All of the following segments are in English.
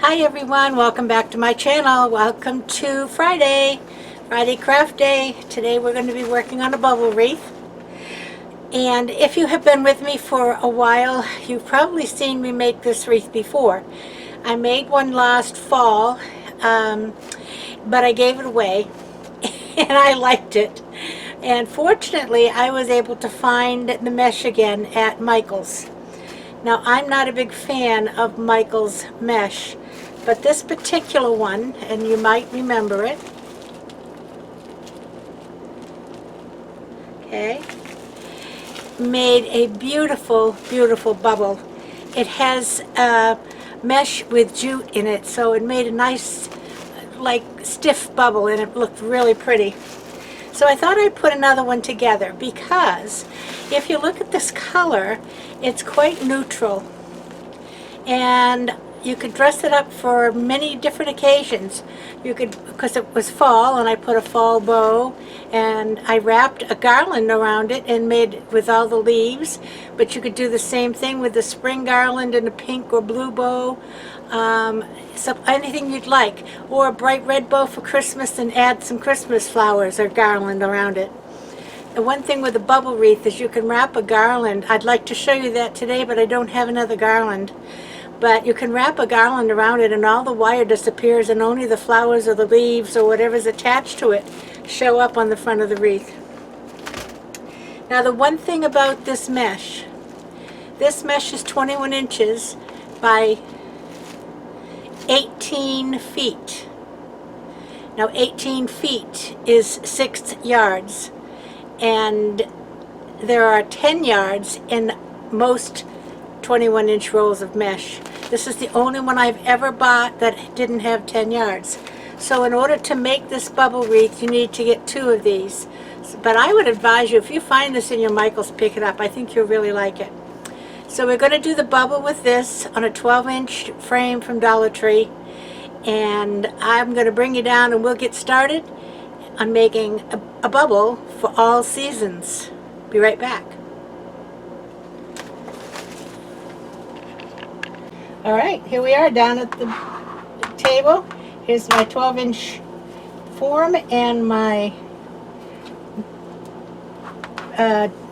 Hi everyone, welcome back to my channel. Welcome to Friday craft day. Today we're going to be working on a bubble wreath. And if you have been with me for a while, you've probably seen me make this wreath before. I made one last fall, but I gave it away and I liked it. And fortunately I was able to find the mesh again at Michael's. Now, I'm not a big fan of Michael's mesh, but this particular one, and you might remember it, okay, made a beautiful, beautiful bubble. It has mesh with jute in it, so it made a nice, like, stiff bubble, and it looked really pretty. So I thought I'd put another one together because if you look at this color, it's quite neutral. And you could dress it up for many different occasions. You could, because it was fall, and I put a fall bow, and I wrapped a garland around it and made it with all the leaves. But you could do the same thing with the spring garland and a pink or blue bow. So anything you'd like, or a bright red bow for Christmas and add some Christmas flowers or garland around it. The one thing with a bubble wreath is you can wrap a garland. I'd like to show you that today, but I don't have another garland. But you can wrap a garland around it and all the wire disappears and only the flowers or the leaves or whatever's attached to it show up on the front of the wreath. Now the one thing about this mesh is 21 inches by 18 feet. Now 18 feet is 6 yards, and there are 10 yards in most 21-inch rolls of mesh. This is the only one I've ever bought that didn't have 10 yards. So in order to make this bubble wreath, you need to get 2 of these. But I would advise you, if you find this in your Michael's, pick it up. I think you'll really like it. So we're going to do the bubble with this on a 12-inch frame from Dollar Tree. And I'm going to bring you down and we'll get started on making a bubble for all seasons. Be right back. Alright, here we are down at the table. Here's my 12-inch form and my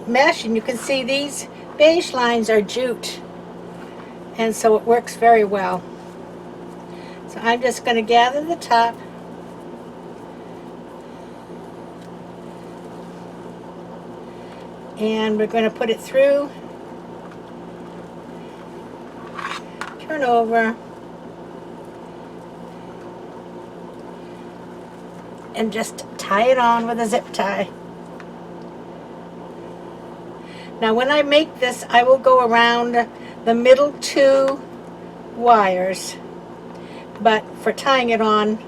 mesh, and you can see these beige lines are jute, and so it works very well. So I'm just going to gather the top and we're going to put it through, turn over, and just tie it on with a zip tie. Now when I make this, I will go around the middle 2 wires, but for tying it on,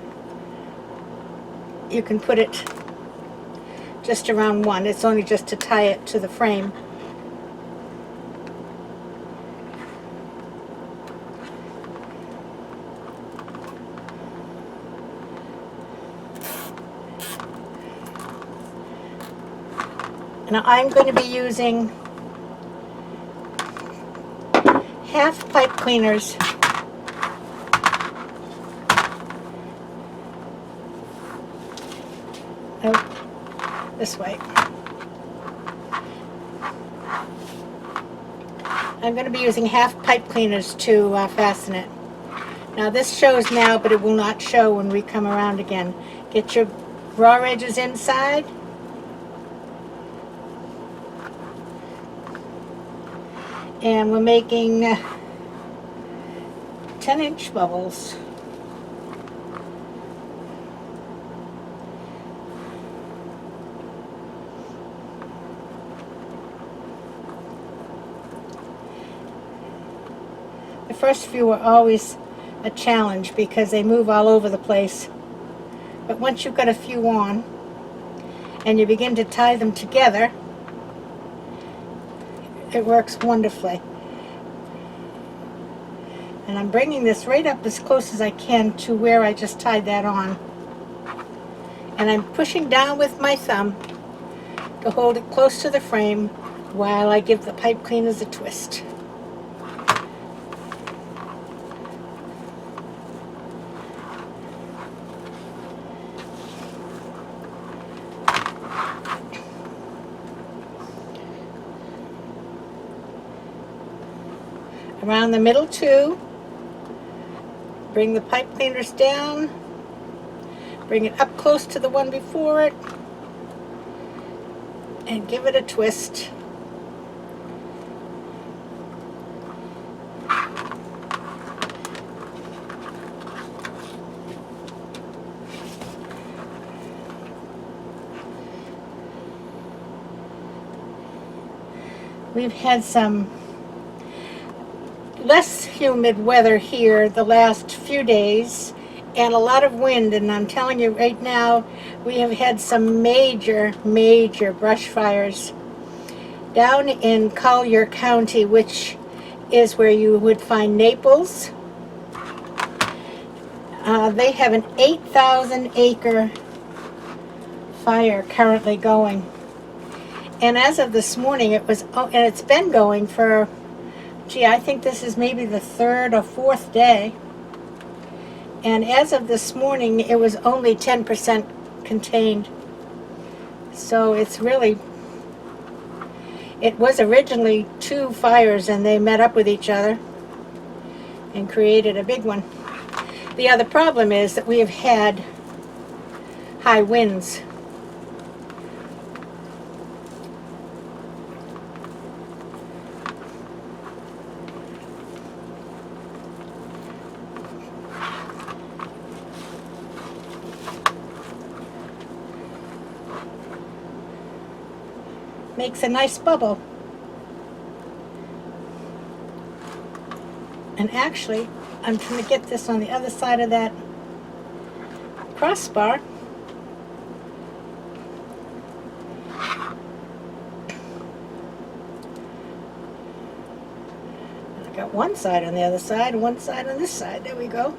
you can put it just around 1. It's only just to tie it to the frame. Now I'm going to be using half pipe cleaners. Oh, this way. I'm going to be using half pipe cleaners to fasten it. Now this shows now, but it will not show when we come around again. Get your raw edges inside. And we're making 10-inch bubbles. The first few are always a challenge because they move all over the place. But once you've got a few on and you begin to tie them together, it works wonderfully. And I'm bringing this right up as close as I can to where I just tied that on. And I'm pushing down with my thumb to hold it close to the frame while I give the pipe cleaners a twist. around the middle too. Bring the pipe cleaners down. Bring it up close to the one before it. And give it a twist. We've had some less humid weather here the last few days and a lot of wind, and I'm telling you right now we have had some major brush fires down in Collier County, which is where you would find Naples. They have an 8,000 acre fire currently going. And as of this morning, it was, and it's been going for, gee, I think this is maybe the third or fourth day. And as of this morning, it was only 10% contained. So it's really, it was originally 2 fires and they met up with each other and created a big one. The other problem is that we have had high winds. Makes a nice bubble. And actually, I'm trying to get this on the other side of that crossbar. I got one side on the other side and one side on this side. There we go.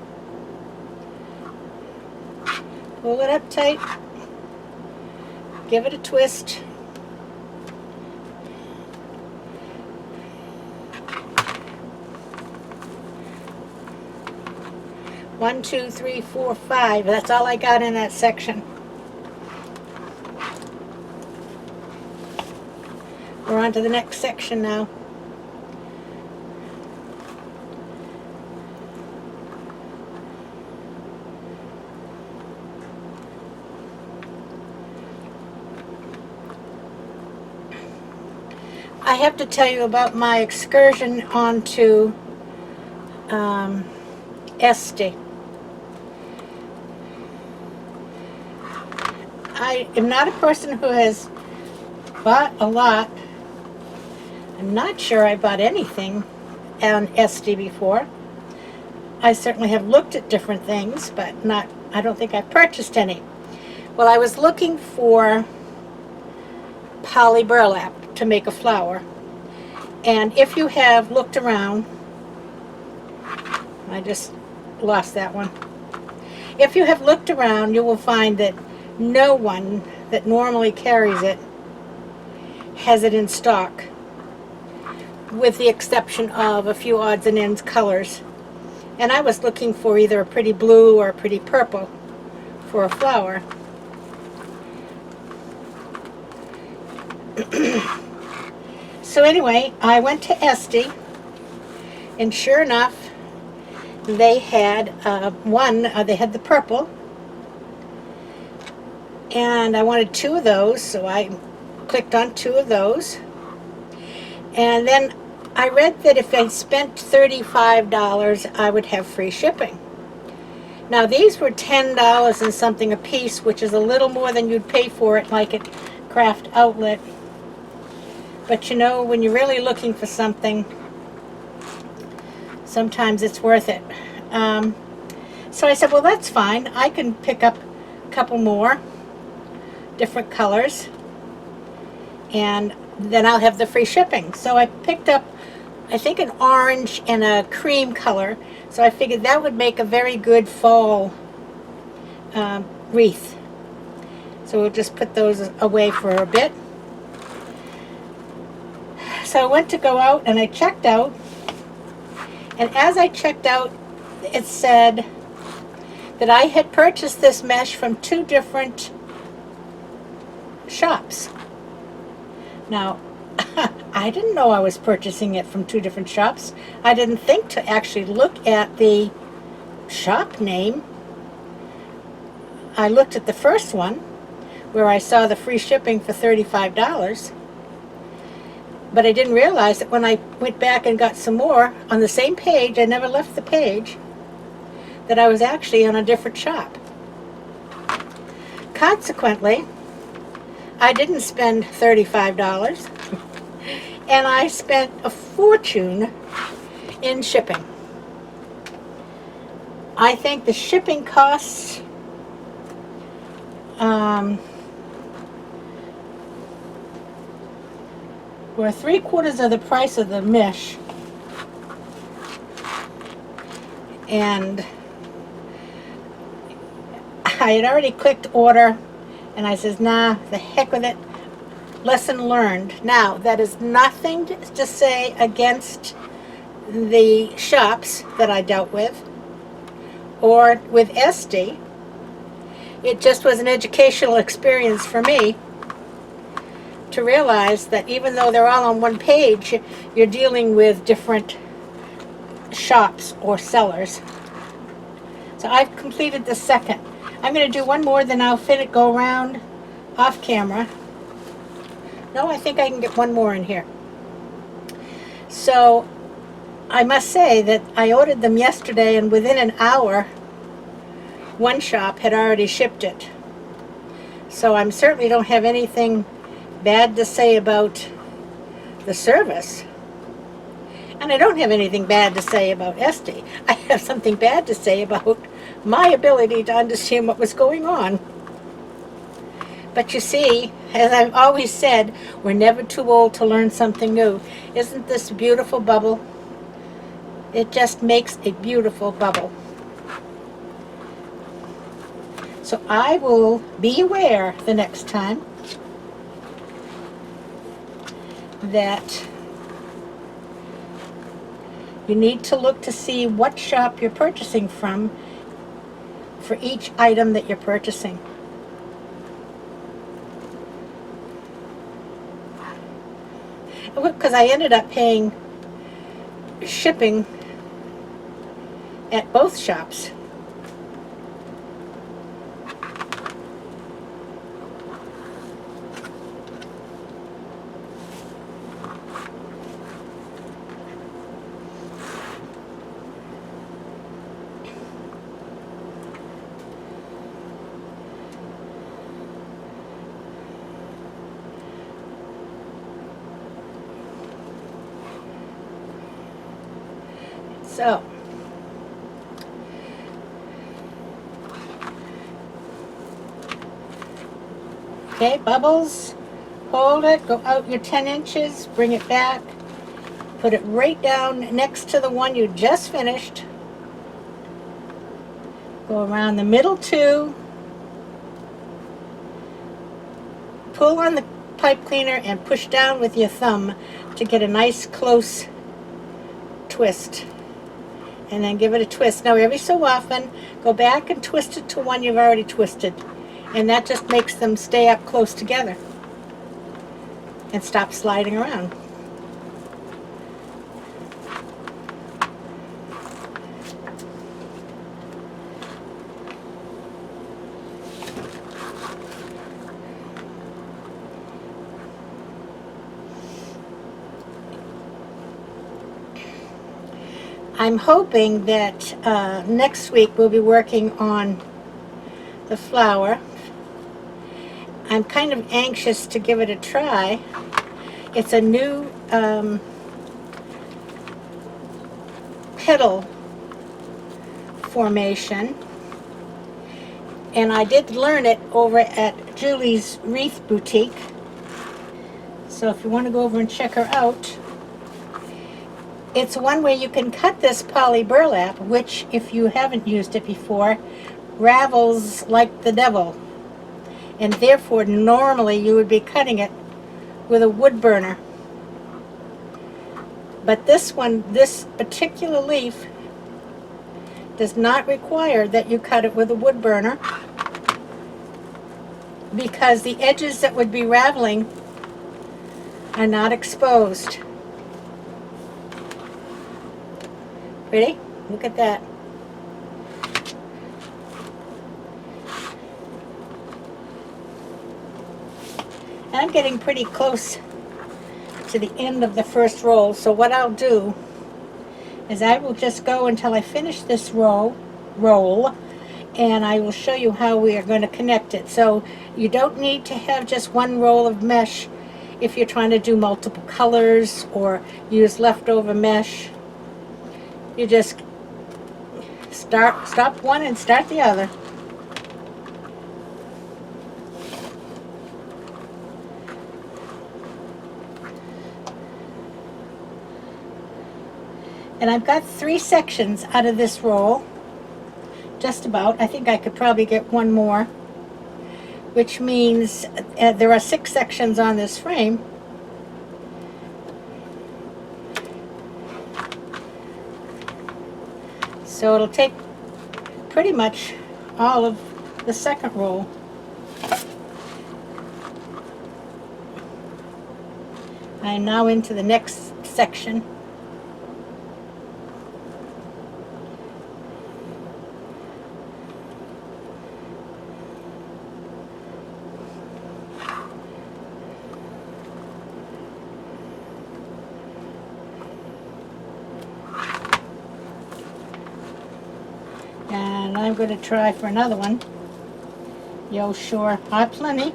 Pull it up tight. Give it a twist. One, two, three, four, five. That's all I got in that section. We're on to the next section now. I have to tell you about my excursion onto Este. I am not a person who has bought a lot. I'm not sure I bought anything on Este before. I certainly have looked at different things, but I don't think I've purchased any. Well, I was looking for poly burlap to make a flower. And if you have looked around, I just lost that one. If you have looked around, you will find that no one that normally carries it has it in stock, with the exception of a few odds and ends colors. And I was looking for either a pretty blue or a pretty purple for a flower. So anyway, I went to Este, and sure enough, they had they had the purple, and I wanted 2 of those, so I clicked on 2 of those. And then I read that if I spent $35, I would have free shipping. Now these were $10 and something a piece, which is a little more than you'd pay for it like at Craft Outlet. But you know, when you're really looking for something, sometimes it's worth it. So I said, well, that's fine. I can pick up a couple more different colors, and then I'll have the free shipping. So I picked up, I think, an orange and a cream color. So I figured that would make a very good fall wreath. So we'll just put those away for a bit. So I went to go out and I checked out, and as I checked out, it said that I had purchased this mesh from 2 different shops. Now, I didn't know I was purchasing it from two different shops. I didn't think to actually look at the shop name. I looked at the first one where I saw the free shipping for $35, but I didn't realize that when I went back and got some more on the same page, I never left the page, that I was actually on a different shop. Consequently, I didn't spend $35, and I spent a fortune in shipping. I think the shipping costs were 3/4 of the price of the mesh, and I had already clicked order, and I says, nah, the heck with it. Lesson learned. Now, that is nothing to say against the shops that I dealt with or with Esty. It just was an educational experience for me to realize that even though they're all on one page, you're dealing with different shops or sellers. So I've completed the second. I'm going to do one more, then I'll go around off camera. No, I think I can get one more in here. So I must say that I ordered them yesterday, and within an hour, one shop had already shipped it. So I certainly don't have anything bad to say about the service. And I don't have anything bad to say about Esty. I have something bad to say about my ability to understand what was going on. But you see, as I've always said, we're never too old to learn something new. Isn't this a beautiful bubble? It just makes a beautiful bubble. So I will be aware the next time that you need to look to see what shop you're purchasing from for each item that you're purchasing. Because I ended up paying shipping at both shops. So, okay, bubbles, hold it, go out your 10 inches, bring it back, put it right down next to the one you just finished, go around the middle two, pull on the pipe cleaner and push down with your thumb to get a nice close twist. And then give it a twist. Now every so often, go back and twist it to one you've already twisted. And that just makes them stay up close together and stop sliding around. I'm hoping that next week we'll be working on the flower. I'm kind of anxious to give it a try. It's a new petal formation, and I did learn it over at Julie's Wreath Boutique. So if you want to go over and check her out, it's one where you can cut this poly burlap, which, if you haven't used it before, ravels like the devil. And therefore, normally you would be cutting it with a wood burner. But this one, this particular leaf, does not require that you cut it with a wood burner, because the edges that would be raveling are not exposed. Ready? Look at that. And I'm getting pretty close to the end of the first roll, so what I'll do is I will just go until I finish this roll, and I will show you how we are going to connect it. So you don't need to have just one roll of mesh if you're trying to do multiple colors or use leftover mesh. You just stop one and start the other. And I've got 3 sections out of this roll, just about. I think I could probably get one more, which means there are 6 sections on this frame. So it'll take pretty much all of the second roll. I am now into the next section. And I'm going to try for another one. Yo, sure, are plenty.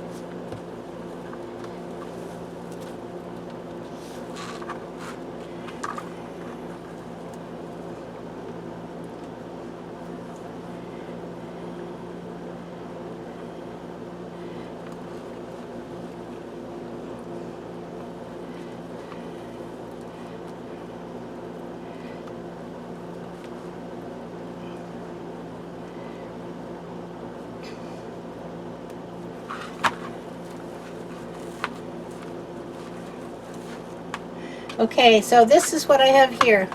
Okay, so this is what I have here.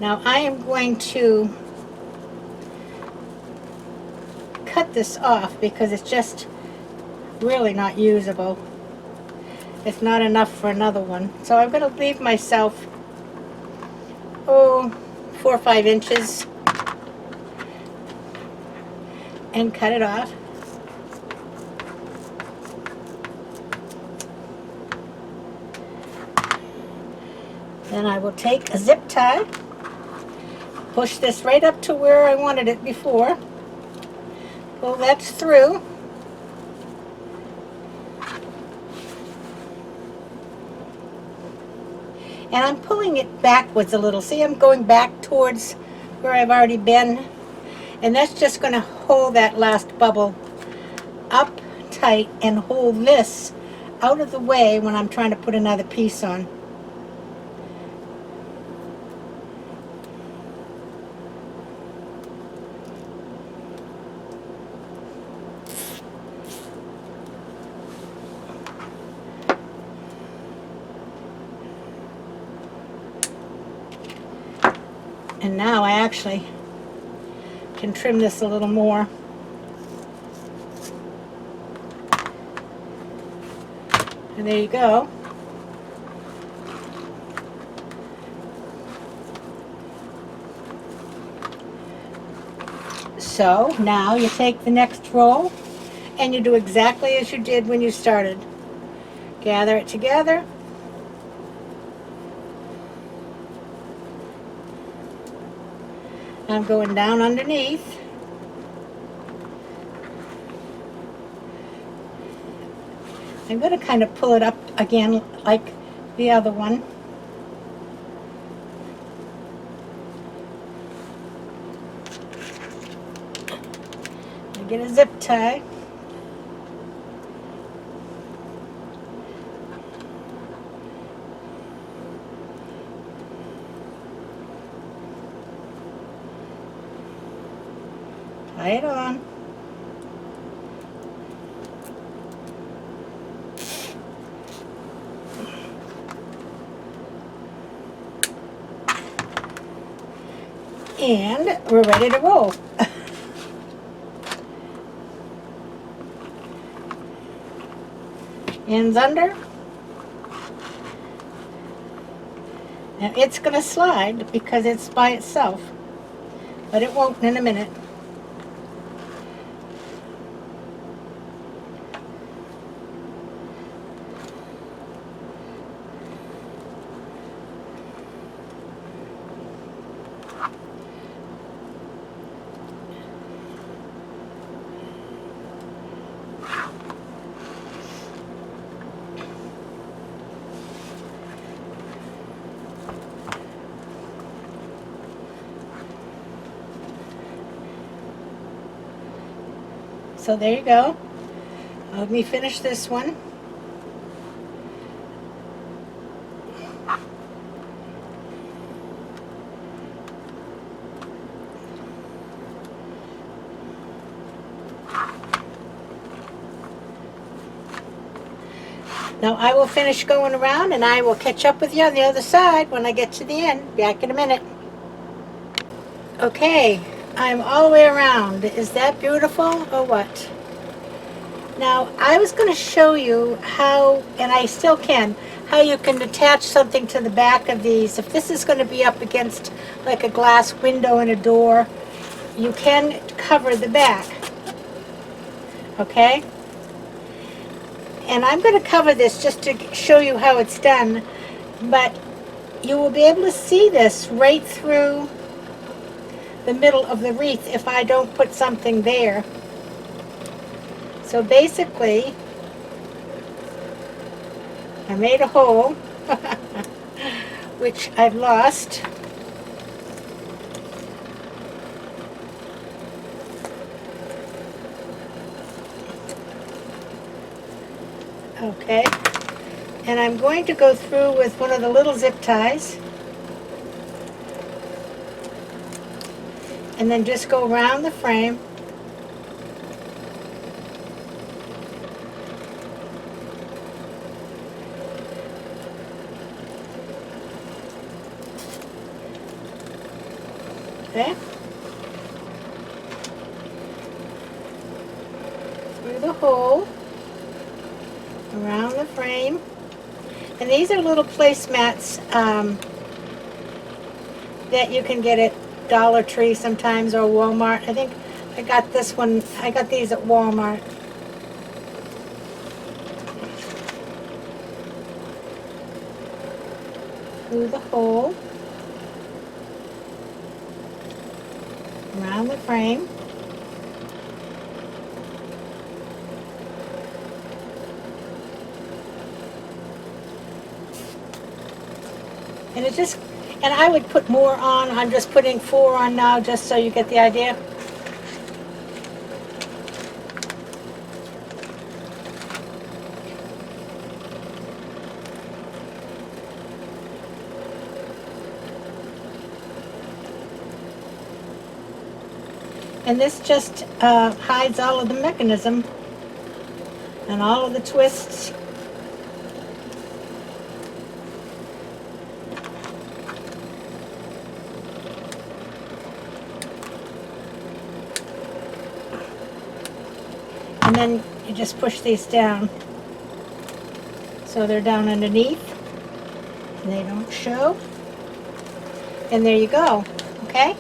Now I am going to cut this off because it's just really not usable. It's not enough for another one. So I'm going to leave myself, 4 or 5 inches and cut it off. Then I will take a zip tie, push this right up to where I wanted it before, pull that through, and I'm pulling it backwards a little. See, I'm going back towards where I've already been, and that's just going to hold that last bubble up tight and hold this out of the way when I'm trying to put another piece on. And now I actually can trim this a little more. And there you go. So now you take the next roll and you do exactly as you did when you started. Gather it together. I'm going down underneath. I'm going to kind of pull it up again like the other one. I get a zip tie. Tie it on. And we're ready to roll. Ends under. Now it's going to slide because it's by itself, but it won't in a minute. So there you go. Let me finish this one. Now I will finish going around and I will catch up with you on the other side when I get to the end. Back in a minute. Okay, I'm all the way around. Is that beautiful or what? Now I was going to show you how, and I still can, how you can attach something to the back of these. If this is going to be up against like a glass window and a door, you can cover the back. Okay? And I'm going to cover this just to show you how it's done, but you will be able to see this right through the middle of the wreath if I don't put something there. So basically, I made a hole, which I've lost. Okay, and I'm going to go through with one of the little zip ties and then just go around the frame. Okay, through the hole, around the frame, and these are little placemats that you can get at Dollar Tree sometimes or Walmart. I think I got this one, I got these at Walmart. Through the hole, around the frame. And it just, and I would put more on. I'm just putting 4 on now just so you get the idea. And this just hides all of the mechanism and all of the twists. And then you just push these down so they're down underneath and they don't show. And there you go. Okay?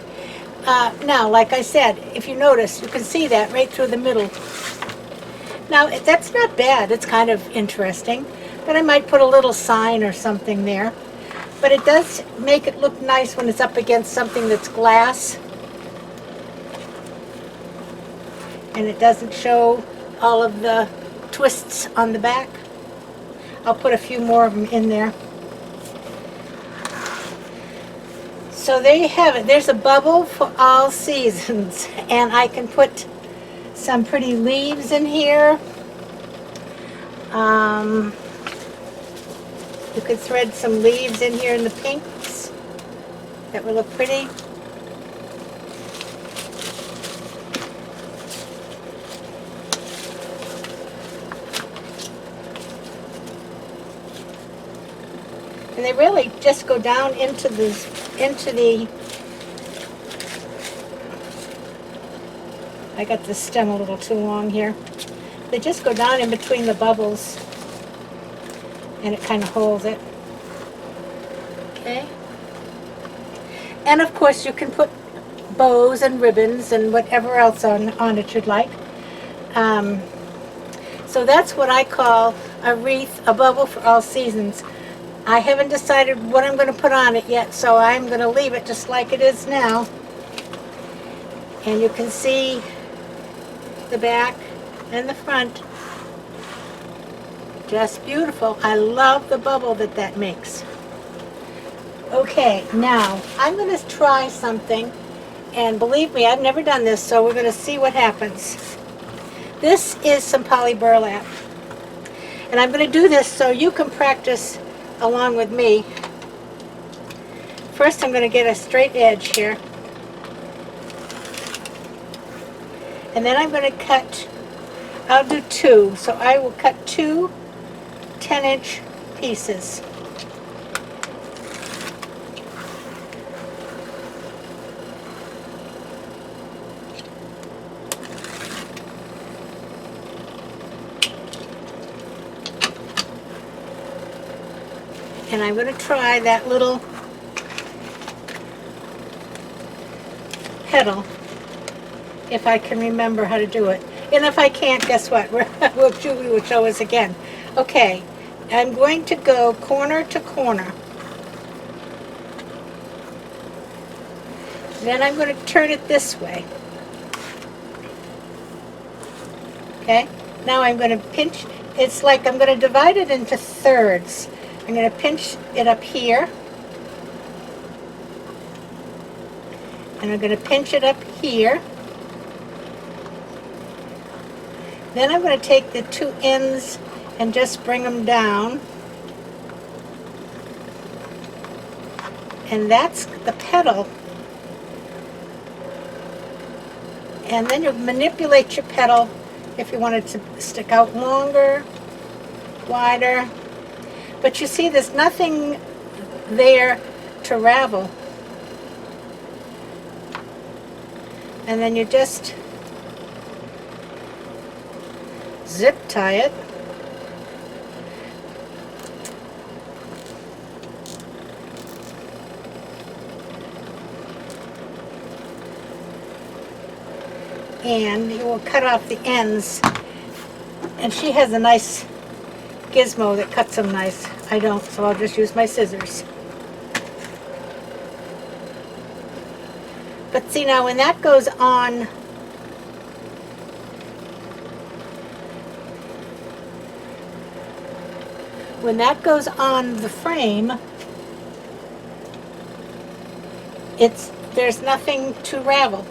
Now, like I said, if you notice, you can see that right through the middle. Now, that's not bad. It's kind of interesting. But I might put a little sign or something there. But it does make it look nice when it's up against something that's glass. And it doesn't show all of the twists on the back. I'll put a few more of them in there. So there you have it. There's a bubble for all seasons. And I can put some pretty leaves in here. You could thread some leaves in here in the pinks. That would look pretty. And they really just go down into the I got the stem a little too long here. They just go down in between the bubbles and it kind of holds it. Okay. And of course you can put bows and ribbons and whatever else on it you'd like. Um, so that's what I call a wreath, a bubble for all seasons. I haven't decided what I'm going to put on it yet, so I'm going to leave it just like it is now. And you can see the back and the front. Just beautiful. I love the bubble that makes. Okay, now I'm going to try something, and believe me, I've never done this, so we're going to see what happens. This is some poly burlap, and I'm going to do this so you can practice along with me. First, I'm going to get a straight edge here, and then I'm going to cut. I'll do two, so I will cut two 10-inch pieces. And I'm going to try that little petal, if I can remember how to do it. And if I can't, guess what? Julie will show us again. Okay, I'm going to go corner to corner. Then I'm going to turn it this way. Okay, now I'm going to pinch. It's like I'm going to divide it into thirds. I'm going to pinch it up here, and I'm going to pinch it up here. Then I'm going to take the two ends and just bring them down, and that's the petal. And then you manipulate your petal if you want it to stick out longer, wider. But you see, there's nothing there to ravel. And then you just zip tie it. And you will cut off the ends. And she has a nice gizmo that cuts them nice. I don't, so I'll just use my scissors. But see, now when that goes on, the frame, there's nothing to ravel.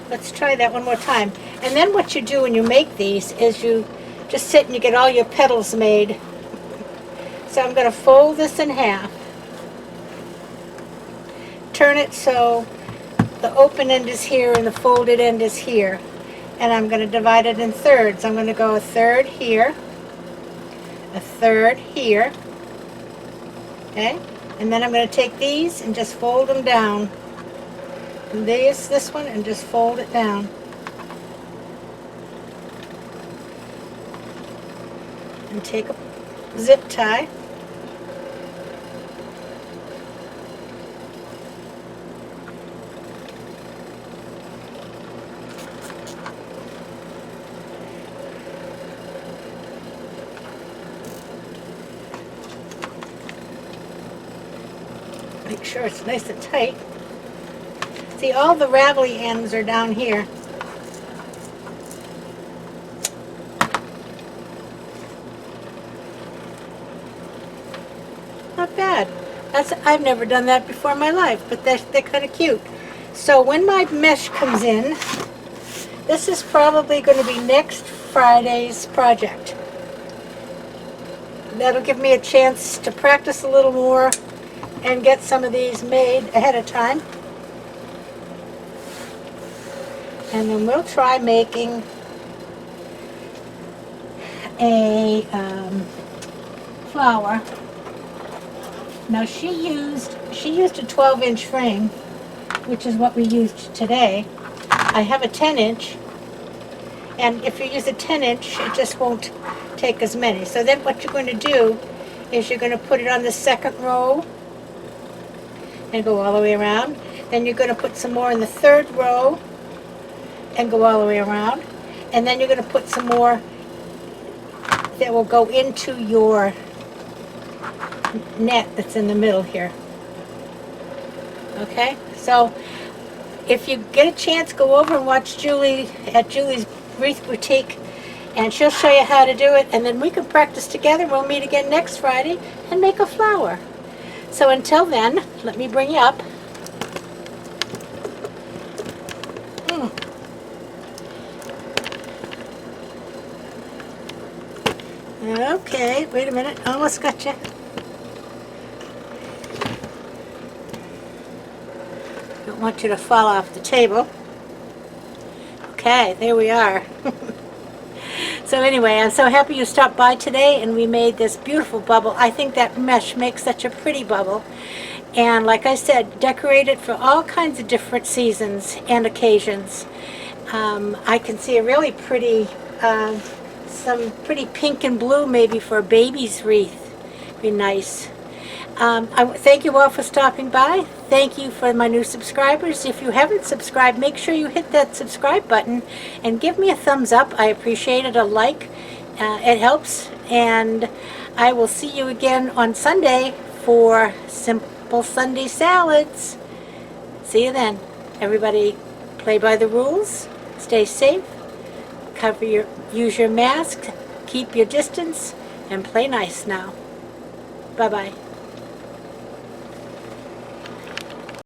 Let's try that one more time. And then what you do when you make these is you just sit and you get all your petals made. So I'm going to fold this in half. Turn it so the open end is here and the folded end is here. And I'm going to divide it in thirds. I'm going to go a third here, a third here. Okay? And then I'm going to take these and just fold them down. And this one, and just fold it down. And take a zip tie. Make sure it's nice and tight. See, all the ravelly ends are down here. Not bad. I've never done that before in my life, but they're kind of cute. So when my mesh comes in, this is probably going to be next Friday's project. That'll give me a chance to practice a little more and get some of these made ahead of time. And then we'll try making a flower. Now she used a 12-inch frame, which is what we used today. I have a 10-inch, and if you use a 10-inch, it just won't take as many. So then what you're going to do is you're going to put it on the second row and go all the way around. Then you're going to put some more in the third row and go all the way around. And then you're going to put some more that will go into your net that's in the middle here. Okay, so if you get a chance, go over and watch Julie at Julie's Wreath Boutique, and she'll show you how to do it, and then we can practice together. We'll meet again next Friday and make a flower. So until then, let me bring you up. Okay, wait a minute, almost got you. Don't want you to fall off the table. Okay, there we are. So anyway, I'm so happy you stopped by today and we made this beautiful bubble. I think that mesh makes such a pretty bubble. And like I said, decorate it for all kinds of different seasons and occasions. I can see a really pretty, some pretty pink and blue maybe for a baby's wreath. Be nice. Thank you all for stopping by. Thank you for my new subscribers. If you haven't subscribed, make sure you hit that subscribe button and give me a thumbs up. I appreciate it. A like. It helps. And I will see you again on Sunday for Simple Sunday Salads. See you then. Everybody play by the rules. Stay safe. Use your mask. Keep your distance. And play nice now. Bye-bye.